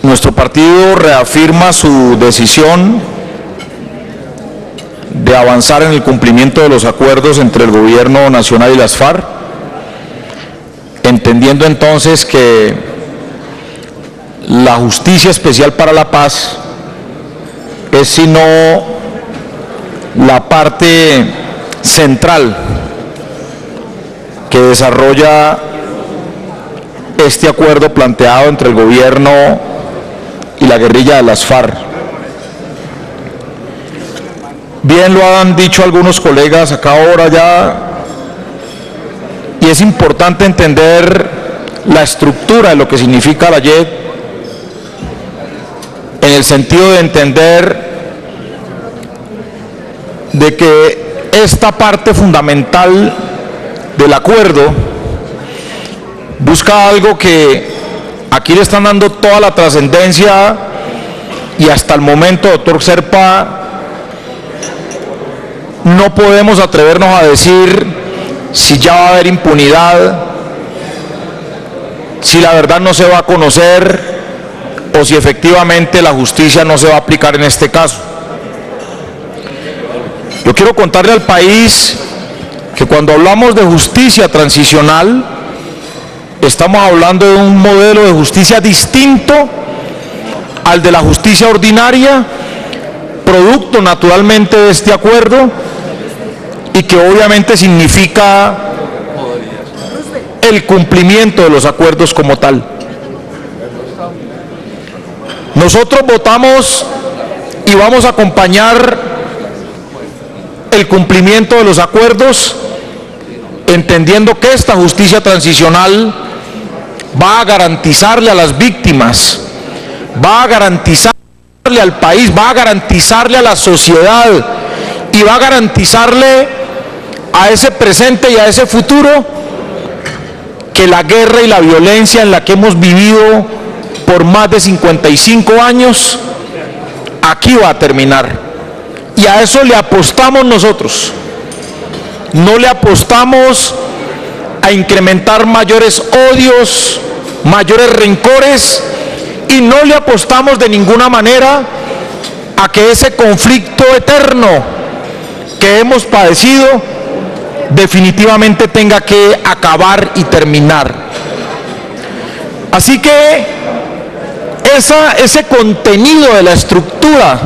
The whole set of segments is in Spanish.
Nuestro partido reafirma su decisión de avanzar en el cumplimiento de los acuerdos entre el Gobierno Nacional y las FARC, entendiendo entonces que la Justicia Especial para la Paz es sino la parte central que desarrolla este acuerdo planteado entre el Gobierno y la guerrilla de las FARC. Bien lo han dicho algunos colegas acá ahora ya, y es importante entender la estructura de lo que significa la JEP, en el sentido de entender de que esta parte fundamental del acuerdo busca algo que aquí le están dando toda la trascendencia, y hasta el momento, doctor Serpa, no podemos atrevernos a decir si ya va a haber impunidad, si la verdad no se va a conocer o si efectivamente la justicia no se va a aplicar en este caso. Yo quiero contarle al país que cuando hablamos de justicia transicional, estamos hablando de un modelo de justicia distinto al de la justicia ordinaria, producto naturalmente de este acuerdo, y que obviamente significa el cumplimiento de los acuerdos como tal. Nosotros votamos y vamos a acompañar el cumplimiento de los acuerdos, entendiendo que esta justicia transicional va a garantizarle a las víctimas, va a garantizarle al país, va a garantizarle a la sociedad y va a garantizarle a ese presente y a ese futuro que la guerra y la violencia en la que hemos vivido por más de 55 años, aquí va a terminar. Y a eso le apostamos nosotros. No le apostamos a incrementar mayores odios, mayores rencores, y no le apostamos de ninguna manera a que ese conflicto eterno que hemos padecido definitivamente tenga que acabar y terminar. Así que ese contenido de la estructura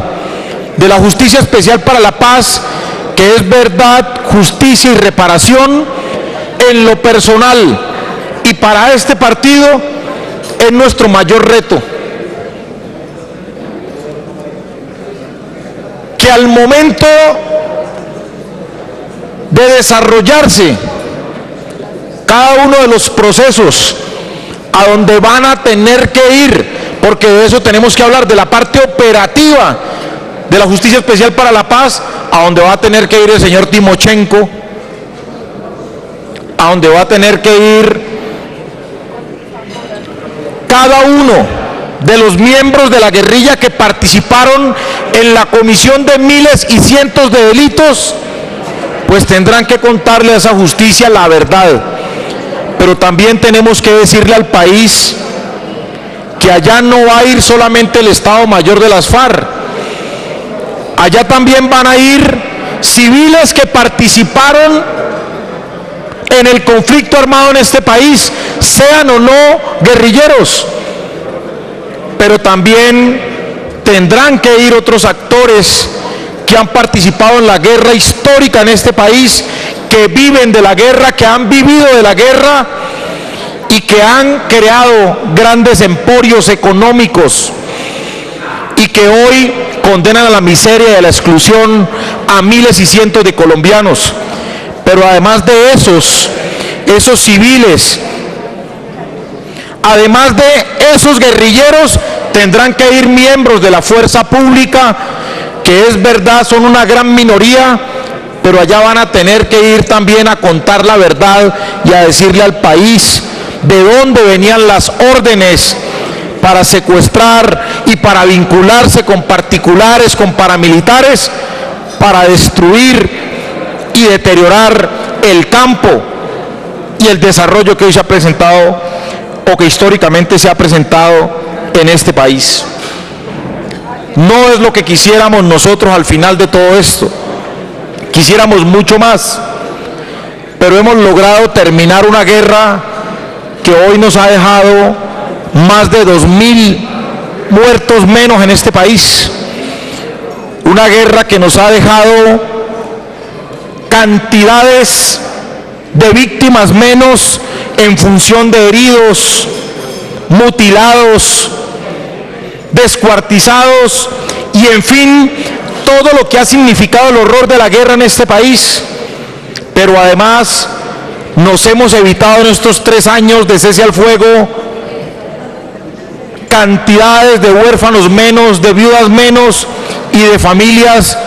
de la Justicia Especial para la Paz, que es verdad, justicia y reparación, en lo personal y para este partido es nuestro mayor reto. Que al momento de desarrollarse cada uno de los procesos a donde van a tener que ir, porque de eso tenemos que hablar, de la parte operativa de la Justicia Especial para la Paz, a donde va a tener que ir el señor Timochenko, a donde va a tener que ir cada uno de los miembros de la guerrilla que participaron en la comisión de miles y cientos de delitos, pues tendrán que contarle a esa justicia la verdad. Pero también tenemos que decirle al país que allá no va a ir solamente el Estado Mayor de las FARC, allá también van a ir civiles que participaron en el conflicto armado en este país, sean o no guerrilleros, pero también tendrán que ir otros actores que han participado en la guerra histórica en este país, que viven de la guerra, que han vivido de la guerra y que han creado grandes emporios económicos y que hoy condenan a la miseria y a la exclusión a miles y cientos de colombianos. Pero además de esos civiles, además de esos guerrilleros, tendrán que ir miembros de la fuerza pública, que es verdad, son una gran minoría, pero allá van a tener que ir también a contar la verdad y a decirle al país de dónde venían las órdenes para secuestrar y para vincularse con particulares, con paramilitares, para destruir y deteriorar el campo y el desarrollo que hoy se ha presentado, o que históricamente se ha presentado en este país. No es lo que quisiéramos nosotros al final de todo esto. Quisiéramos mucho más, pero hemos logrado terminar una guerra que hoy nos ha dejado más de 2.000 muertos menos en este país. Una guerra que nos ha dejado cantidades de víctimas menos en función de heridos, mutilados, descuartizados y en fin, todo lo que ha significado el horror de la guerra en este país. Pero además nos hemos evitado en estos 3 años de cese al fuego cantidades de huérfanos menos, de viudas menos y de familias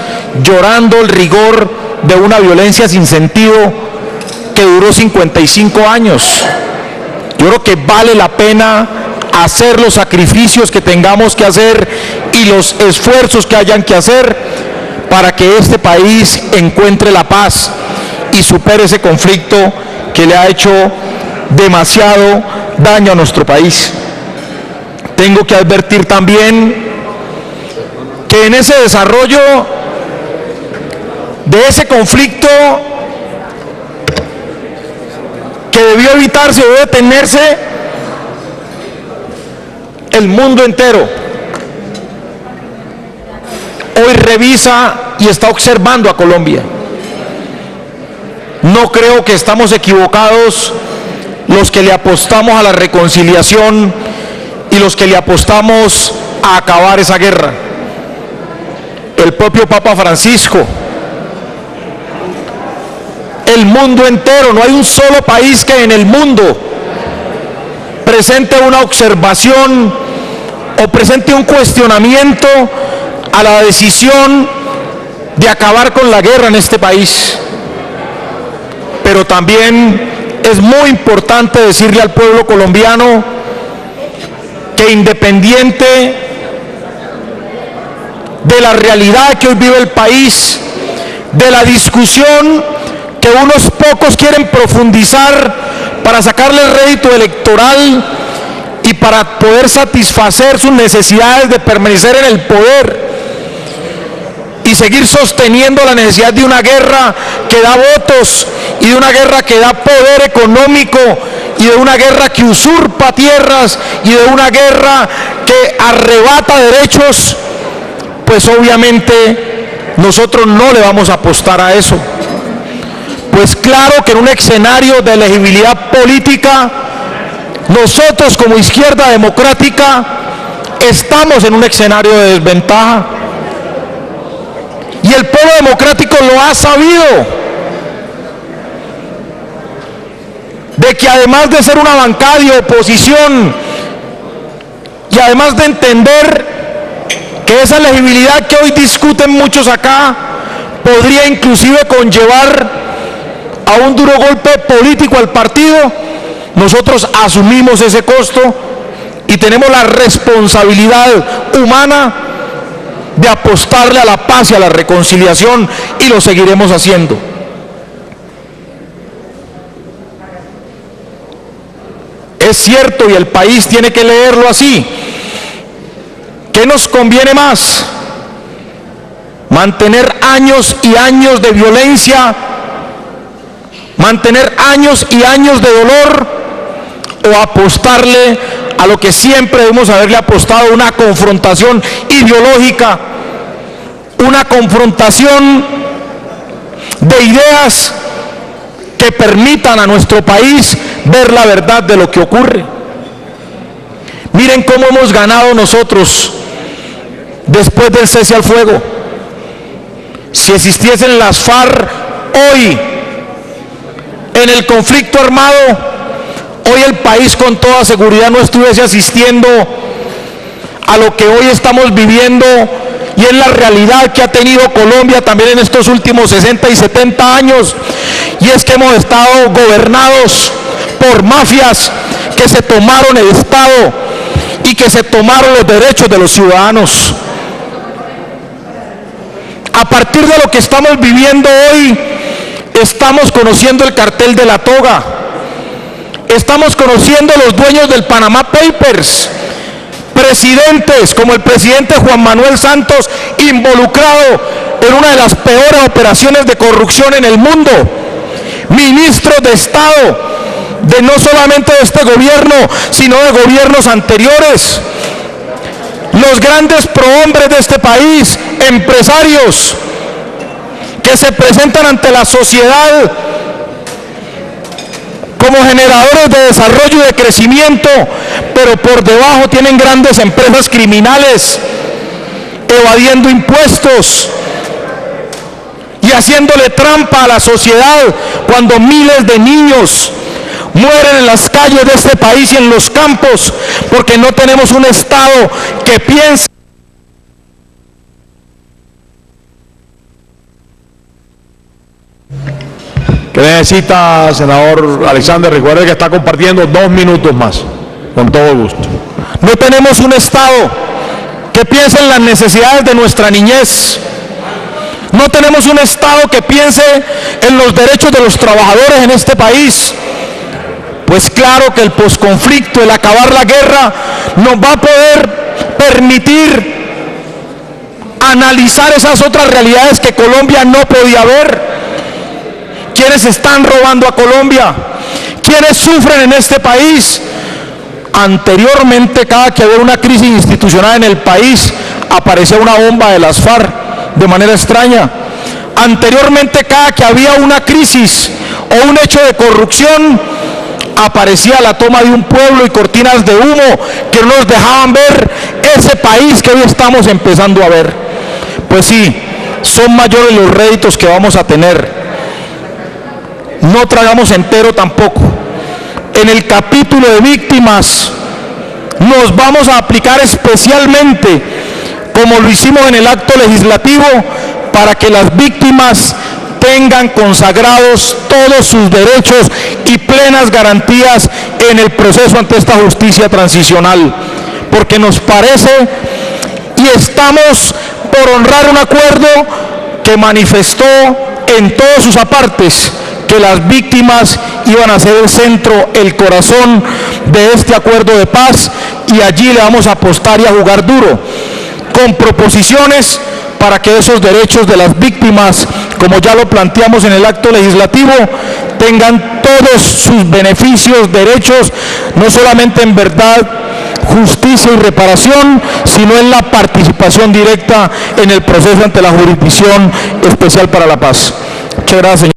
llorando el rigor de una violencia sin sentido que duró 55 años. Yo creo que vale la pena hacer los sacrificios que tengamos que hacer y los esfuerzos que hayan que hacer para que este país encuentre la paz y supere ese conflicto que le ha hecho demasiado daño a nuestro país. Tengo que advertir también que en ese desarrollo de ese conflicto que debió evitarse o debe detenerse, el mundo entero hoy revisa y está observando a Colombia. No creo que estamos equivocados los que le apostamos a la reconciliación y los que le apostamos a acabar esa guerra. El propio Papa Francisco, el mundo entero, no hay un solo país que en el mundo presente una observación o presente un cuestionamiento a la decisión de acabar con la guerra en este país. Pero también es muy importante decirle al pueblo colombiano que independiente de la realidad que hoy vive el país, de la discusión que unos pocos quieren profundizar para sacarle rédito electoral y para poder satisfacer sus necesidades de permanecer en el poder y seguir sosteniendo la necesidad de una guerra que da votos y de una guerra que da poder económico y de una guerra que usurpa tierras y de una guerra que arrebata derechos, pues obviamente nosotros no le vamos a apostar a eso. Pues claro que en un escenario de elegibilidad política, nosotros como izquierda democrática estamos en un escenario de desventaja. Y el pueblo democrático lo ha sabido, de que además de ser una bancada de oposición y además de entender que esa elegibilidad que hoy discuten muchos acá podría inclusive conllevar a un duro golpe político al partido, nosotros asumimos ese costo y tenemos la responsabilidad humana de apostarle a la paz y a la reconciliación, y lo seguiremos haciendo. Es cierto, y el país tiene que leerlo así. ¿Qué nos conviene más? ¿Mantener años y años de violencia? ¿Mantener años y años de dolor? ¿O apostarle a lo que siempre debemos haberle apostado, una confrontación ideológica, una confrontación de ideas que permitan a nuestro país ver la verdad de lo que ocurre? Miren cómo hemos ganado nosotros después del cese al fuego. Si existiesen las FARC hoy en el conflicto armado, hoy el país con toda seguridad no estuviese asistiendo a lo que hoy estamos viviendo, y es la realidad que ha tenido Colombia también en estos últimos 60 y 70 años, y es que hemos estado gobernados por mafias que se tomaron el Estado y que se tomaron los derechos de los ciudadanos. A partir de lo que estamos viviendo hoy, estamos conociendo el cartel de la toga. Estamos conociendo los dueños del Panama Papers, presidentes como el presidente Juan Manuel Santos, involucrado en una de las peores operaciones de corrupción en el mundo, ministros de Estado de no solamente de este gobierno, sino de gobiernos anteriores, los grandes prohombres de este país, empresarios que se presentan ante la sociedad como generadores de desarrollo y de crecimiento, pero por debajo tienen grandes empresas criminales, evadiendo impuestos y haciéndole trampa a la sociedad cuando miles de niños mueren en las calles de este país y en los campos porque no tenemos un Estado que piense. ¿Qué necesita, senador Alexander? Recuerde que está compartiendo 2 minutos más, con todo gusto. No tenemos un Estado que piense en las necesidades de nuestra niñez. No tenemos un Estado que piense en los derechos de los trabajadores en este país. Pues claro que el posconflicto, el acabar la guerra, nos va a poder permitir analizar esas otras realidades que Colombia no podía ver. ¿Quiénes están robando a Colombia? ¿Quiénes sufren en este país? Anteriormente, cada que había una crisis institucional en el país, aparecía una bomba de las FARC de manera extraña. Anteriormente, cada que había una crisis o un hecho de corrupción, aparecía la toma de un pueblo y cortinas de humo que no nos dejaban ver ese país que hoy estamos empezando a ver. Pues sí, son mayores los réditos que vamos a tener. No tragamos entero tampoco. En el capítulo de víctimas nos vamos a aplicar especialmente, como lo hicimos en el acto legislativo, para que las víctimas tengan consagrados todos sus derechos y plenas garantías en el proceso ante esta justicia transicional, porque nos parece y estamos por honrar un acuerdo que manifestó en todos sus apartes que las víctimas iban a ser el centro, el corazón de este acuerdo de paz, y allí le vamos a apostar y a jugar duro, con proposiciones para que esos derechos de las víctimas, como ya lo planteamos en el acto legislativo, tengan todos sus beneficios, derechos, no solamente en verdad, justicia y reparación, sino en la participación directa en el proceso ante la Jurisdicción Especial para la Paz. Muchas gracias, señor.